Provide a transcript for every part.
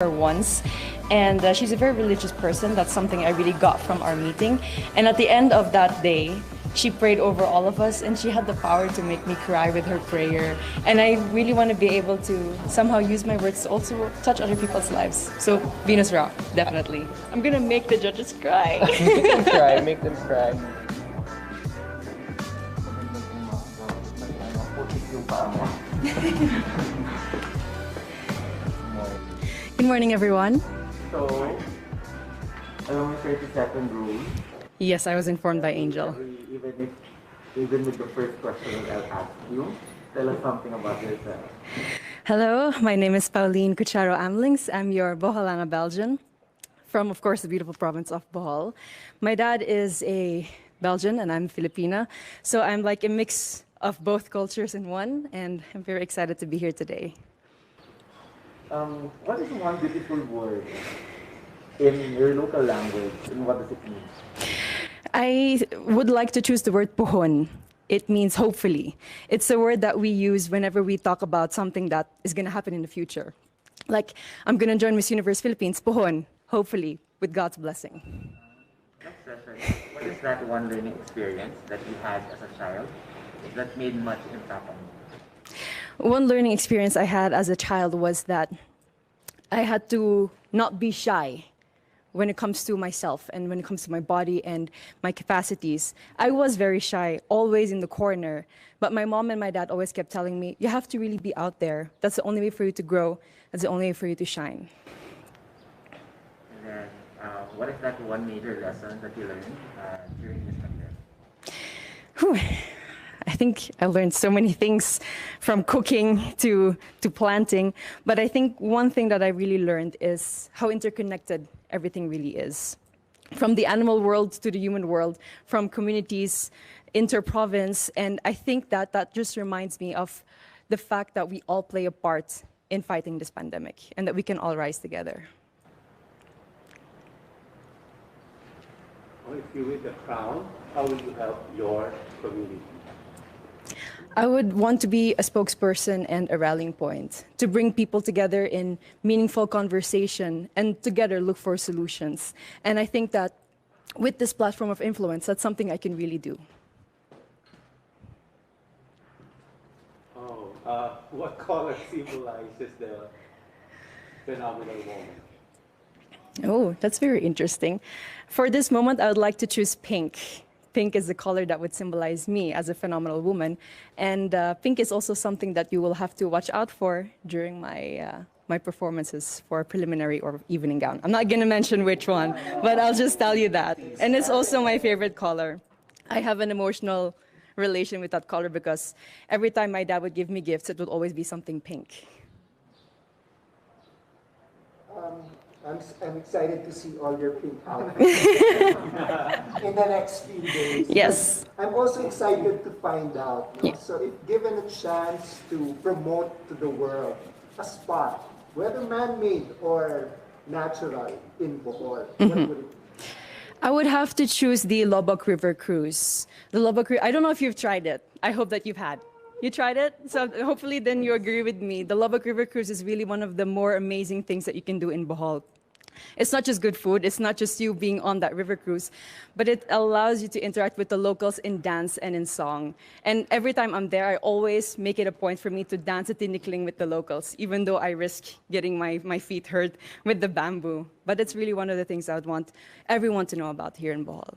her once, and she's a very religious person. That's something I really got from our meeting. And at the end of that day, she prayed over all of us, and she had the power to make me cry with her prayer. And I really want to be able to somehow use my words to also touch other people's lives. So Venus Rock, definitely. I'm gonna make the judges cry. Make them cry, make them cry. Good morning, everyone. So, along with 32nd rule, Yes, I was informed by Angel. even with the first question that I'll ask you, tell us something about yourself. Hello, my name is Pauline Cucharo Amlings. I'm your Boholana Belgian from, of course, the beautiful province of Bohol. My dad is a Belgian and I'm Filipina, so I'm like a mix of both cultures in one, and I'm very excited to be here today. What is one beautiful word in your local language, and what does it mean? I would like to choose the word pohon. It means hopefully. It's a word that we use whenever we talk about something that is going to happen in the future. Like, I'm going to join Miss Universe Philippines, pohon, hopefully, with God's blessing. Next question. What is that one learning experience that you had as a child that made much impact on you? One learning experience I had as a child was that I had to not be shy when it comes to myself and when it comes to my body and my capacities. I was very shy, always in the corner, but my mom and my dad always kept telling me, you have to really be out there. That's the only way for you to grow. That's the only way for you to shine. And then, what is that one major lesson that you learned during this pandemic? Whew. I think I learned so many things from cooking to planting, but I think one thing that I really learned is how interconnected everything really is. From the animal world to the human world, from communities, inter-province, and I think that that just reminds me of the fact that we all play a part in fighting this pandemic and that we can all rise together. If you win the crown, how will you help your community? I would want to be a spokesperson and a rallying point to bring people together in meaningful conversation and together look for solutions. And I think that with this platform of influence, that's something I can really do. What color symbolizes the phenomenal woman? Oh, that's very interesting. For this moment, I would like to choose pink. Pink is the color that would symbolize me as a phenomenal woman. And pink is also something that you will have to watch out for during my performances for preliminary or evening gown. I'm not going to mention which one, but I'll just tell you that. And it's also my favorite color. I have an emotional relation with that color because every time my dad would give me gifts, it would always be something pink. I'm excited to see all your pink outfits in the next few days. Yes. I'm also excited to find out. Yeah. So if given a chance to promote to the world a spot, whether man-made or natural in Bohol, what would it be? I would have to choose the Lobok River Cruise. The Lobok River, I don't know if you've tried it. I hope that you've had. You tried it? So hopefully then you agree with me. The Lobok River Cruise is really one of the more amazing things that you can do in Bohol. It's not just good food, it's not just you being on that river cruise, but it allows you to interact with the locals in dance and in song. And every time I'm there, I always make it a point for me to dance a tinikling with the locals, even though I risk getting my feet hurt with the bamboo. But it's really one of the things I would want everyone to know about here in Bohol.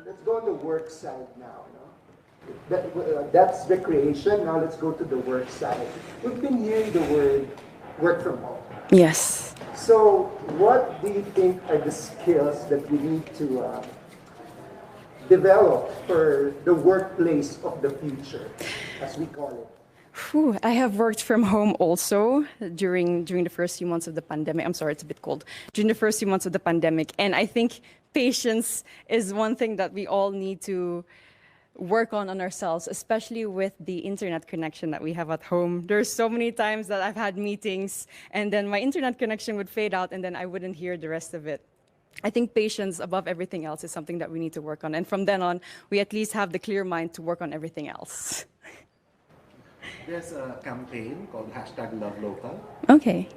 Let's go on the work side now. That's recreation. Now let's go to the work side. We've been hearing the word work from home. Yes. So what do you think are the skills that we need to develop for the workplace of the future, as we call it? Whew, I have worked from home also during the first few months of the pandemic. I'm sorry, it's a bit cold. During the first few months of the pandemic. And I think patience is one thing that we all need to work on ourselves, especially with the internet connection that we have at home. There's so many times that I've had meetings and then my internet connection would fade out and then I wouldn't hear the rest of it. I think patience above everything else is something that we need to work on. And from then on, we at least have the clear mind to work on everything else. There's a campaign called #LoveLocal. Okay.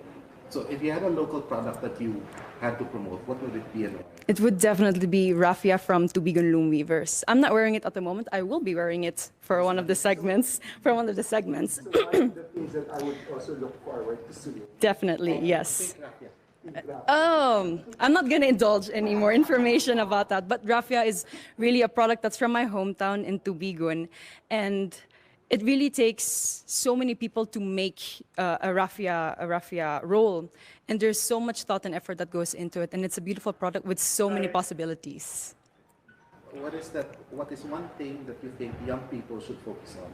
So if you had a local product that you had to promote, what would it be and why? It would definitely be raffia from Tubigon Loom Weavers. I'm not wearing it at the moment. I will be wearing it for one of the segments. For one of the segments. So one of the things that I would also look forward to seeing. Definitely, yes. Raffia. I'm not going to indulge any more information about that, but raffia is really a product that's from my hometown in Tubigon, and it really takes so many people to make a raffia roll, and there's so much thought and effort that goes into it, and it's a beautiful product with so many possibilities. What is one thing that you think young people should focus on?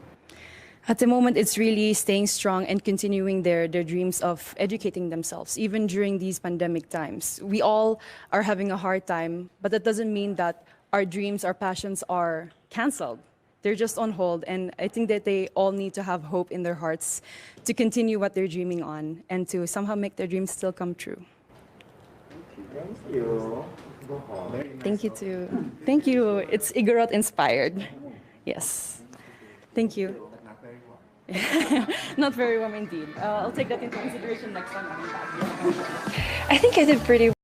At the moment, it's really staying strong and continuing their dreams of educating themselves, even during these pandemic times. We all are having a hard time, but that doesn't mean that our dreams, our passions are canceled. They're just on hold, and I think that they all need to have hope in their hearts to continue what they're dreaming on and to somehow make their dreams still come true. Thank you. Very nice. Thank you too. Thank you. It's Igorot inspired. Yes. Thank you. But not very well. Not very warm indeed. I'll take that into consideration next time I'm back. I think I did pretty